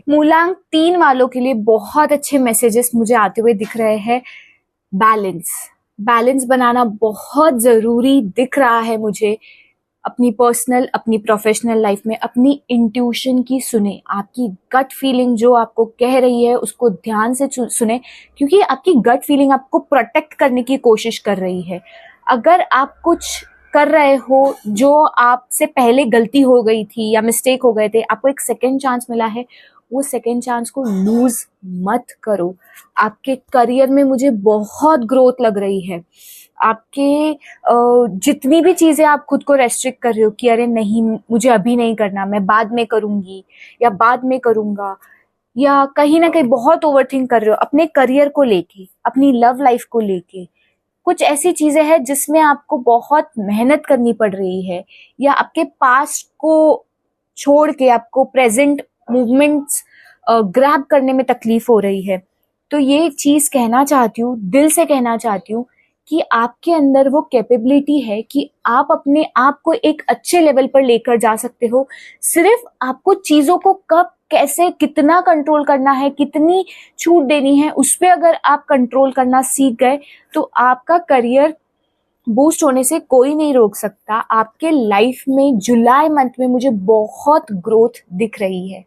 मूलांक 3 वालों के लिए बहुत अच्छे मैसेजेस मुझे आते हुए दिख रहे हैं। बैलेंस बैलेंस बनाना बहुत जरूरी दिख रहा है मुझे। अपनी पर्सनल, अपनी प्रोफेशनल लाइफ में अपनी इंट्यूशन की सुने, आपकी गट फीलिंग जो आपको कह रही है उसको ध्यान से सुने, क्योंकि आपकी गट फीलिंग आपको प्रोटेक्ट करने की कोशिश कर रही है। अगर आप कुछ कर रहे हो जो आपसे पहले गलती हो गई थी या मिस्टेक हो गए थे, आपको एक सेकेंड चांस मिला है, वो सेकेंड चांस को लूज मत करो। आपके करियर में मुझे बहुत ग्रोथ लग रही है। आपके जितनी भी चीजें आप खुद को रेस्ट्रिक्ट कर रहे हो कि अरे नहीं मुझे अभी नहीं करना, मैं बाद में करूंगी या बाद में करूंगा, या कहीं ना कहीं बहुत ओवरथिंक कर रहे हो अपने करियर को लेके, अपनी लव लाइफ को लेके, कुछ ऐसी चीजें हैं जिसमें आपको बहुत मेहनत करनी पड़ रही है, या आपके पास्ट को छोड़ के आपको प्रेजेंट मूवमेंट्स ग्रैब करने में तकलीफ हो रही है, तो ये चीज कहना चाहती हूँ, दिल से कहना चाहती हूँ कि आपके अंदर वो कैपेबिलिटी है कि आप अपने आप को एक अच्छे लेवल पर लेकर जा सकते हो। सिर्फ आपको चीजों को कब, कैसे, कितना कंट्रोल करना है, कितनी छूट देनी है, उस पर अगर आप कंट्रोल करना सीख गए तो आपका करियर बूस्ट होने से कोई नहीं रोक सकता। आपके लाइफ में जुलाई मंथ में मुझे बहुत ग्रोथ दिख रही है।